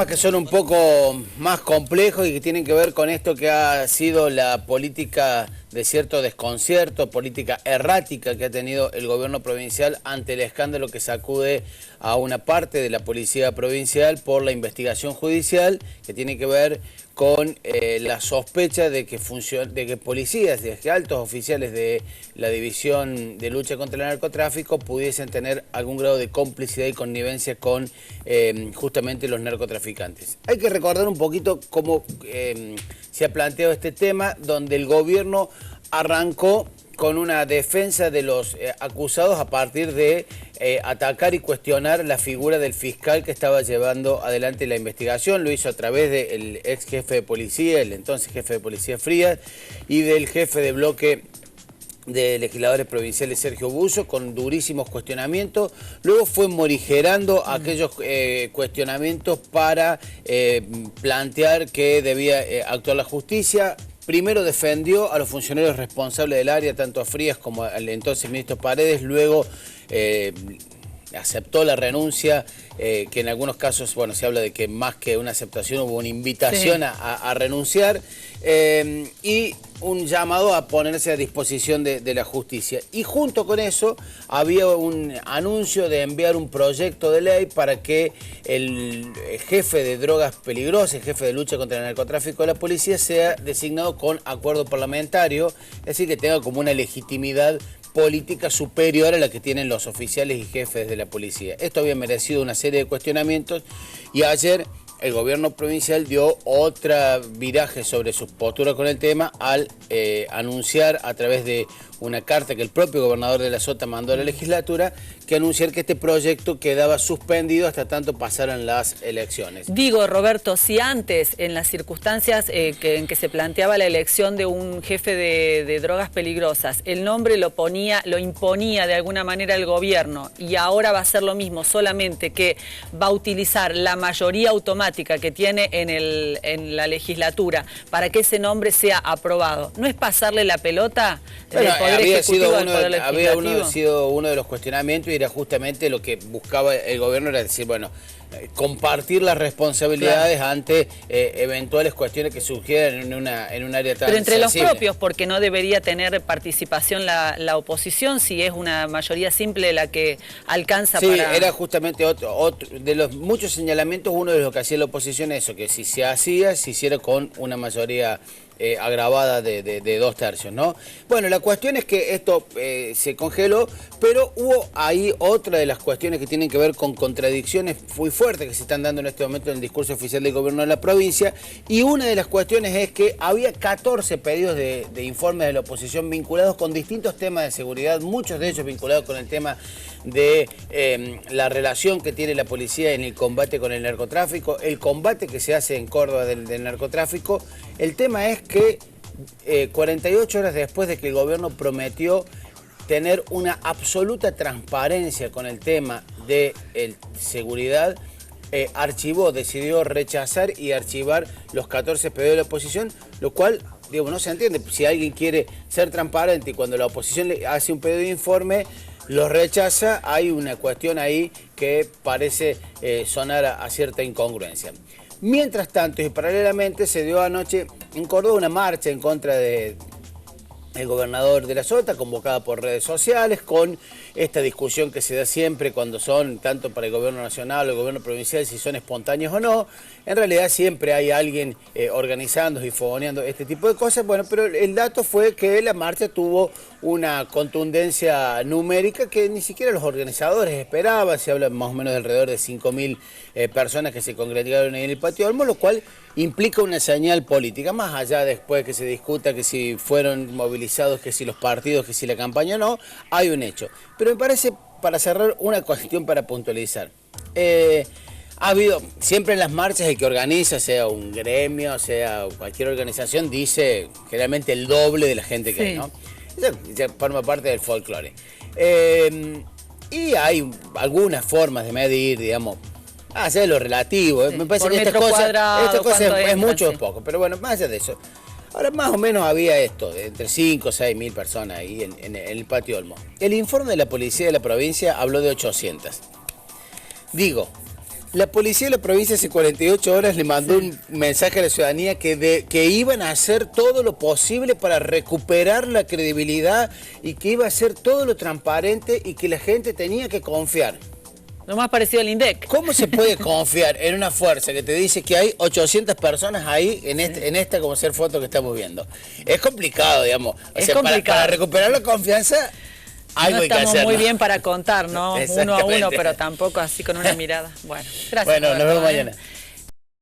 Que son un poco más complejos y que tienen que ver con esto que ha sido la política de cierto desconcierto, política errática que ha tenido el gobierno provincial ante el escándalo que sacude a una parte de la policía provincial por la investigación judicial, que tiene que ver con la sospecha de que policías, de que altos oficiales de la División de Lucha contra el Narcotráfico pudiesen tener algún grado de complicidad y connivencia con justamente los narcotraficantes. Hay que recordar un poquito cómo se ha planteado este tema, donde el gobierno arrancó con una defensa de los acusados a partir de atacar y cuestionar la figura del fiscal que estaba llevando adelante la investigación. Lo hizo a través del ex jefe de policía, el entonces jefe de policía Frías, y del jefe de bloque de legisladores provinciales Sergio Busso, con durísimos cuestionamientos. Luego fue morigerando aquellos cuestionamientos para plantear que debía actuar la justicia. Primero defendió a los funcionarios responsables del área, tanto a Frías como al entonces ministro Paredes. Luego aceptó la renuncia, que en algunos casos, bueno, se habla de que más que una aceptación hubo una invitación a renunciar, y un llamado a ponerse a disposición de la justicia. Y junto con eso había un anuncio de enviar un proyecto de ley para que el jefe de drogas peligrosas, el jefe de lucha contra el narcotráfico de la policía, sea designado con acuerdo parlamentario, es decir, que tenga como una legitimidad política superior a la que tienen los oficiales y jefes de la policía. Esto había merecido una serie de cuestionamientos y ayer el gobierno provincial dio otra viraje sobre su postura con el tema al anunciar a través de una carta que el propio gobernador de la Sota mandó a la legislatura, que anunciar que este proyecto quedaba suspendido hasta tanto pasaran las elecciones. Digo, Roberto, si antes, en las circunstancias en que se planteaba la elección de un jefe de drogas peligrosas, el nombre lo imponía de alguna manera el gobierno, y ahora va a ser lo mismo, solamente que va a utilizar la mayoría automática que tiene en la legislatura para que ese nombre sea aprobado, ¿no es pasarle la pelota del Poder Ejecutivo al Poder Legislativo? Había sido uno de los cuestionamientos, y era justamente lo que buscaba el gobierno, era decir, bueno, compartir las responsabilidades ante eventuales cuestiones que surgieran en un área tan Pero entre sensible. los propios, porque no debería tener participación la oposición si es una mayoría simple la que alcanza para... Sí, era justamente otro de los muchos señalamientos, uno de los que hacía la oposición, eso, que si se hiciera con una mayoría agravada de 2/3, ¿no? Bueno, la cuestión es que esto se congeló, pero hubo ahí otra de las cuestiones que tienen que ver con contradicciones muy fuertes que se están dando en este momento en el discurso oficial del gobierno de la provincia, y una de las cuestiones es que había 14 pedidos de informes de la oposición vinculados con distintos temas de seguridad, muchos de ellos vinculados con el tema de la relación que tiene la policía en el combate con el narcotráfico, el combate que se hace en Córdoba del narcotráfico. El tema es que 48 horas después de que el gobierno prometió tener una absoluta transparencia con el tema de seguridad, decidió rechazar y archivar los 14 pedidos de la oposición, lo cual, digo, no se entiende. Si alguien quiere ser transparente y cuando la oposición le hace un pedido de informe, los rechaza, hay una cuestión ahí que parece sonar a cierta incongruencia. Mientras tanto y paralelamente se dio anoche en Córdoba una marcha en contra del gobernador de la Sota, convocada por redes sociales, con esta discusión que se da siempre cuando son, tanto para el gobierno nacional o el gobierno provincial, si son espontáneos o no. En realidad siempre hay alguien organizando y fogoneando este tipo de cosas. Bueno, pero el dato fue que la marcha tuvo una contundencia numérica que ni siquiera los organizadores esperaban. Se habla más o menos de alrededor de 5.000 personas que se congregaron ahí en el Patio Olmo, lo cual implica una señal política, más allá después que se discuta que si fueron movilizados, que si los partidos, que si la campaña o no, hay un hecho. Pero me parece, para cerrar, una cuestión para puntualizar. Ha habido, siempre en las marchas el que organiza, sea un gremio, sea cualquier organización, dice generalmente el doble de la gente que hay, ¿no? Eso ya forma parte del folclore. Y hay algunas formas de medir, digamos, hacer lo relativo. Me parece que esta cosa es mucho o poco, pero bueno, más allá de eso. Ahora, más o menos había esto, de entre 5 o 6 mil personas ahí en el Patio Olmo. El informe de la policía de la provincia habló de 800. Digo, La policía de la provincia hace 48 horas le mandó un mensaje a la ciudadanía que iban a hacer todo lo posible para recuperar la credibilidad y que iba a hacer todo lo transparente y que la gente tenía que confiar. Lo más parecido al INDEC. ¿Cómo se puede confiar en una fuerza que te dice que hay 800 personas ahí en esta como ser foto que estamos viendo? Es complicado, digamos. O sea, para recuperar la confianza, algo hay que hacer. No estamos muy bien para contar, ¿no? Uno a uno, Exactamente. pero tampoco así con una mirada. Bueno, gracias. Bueno, nos vemos mañana.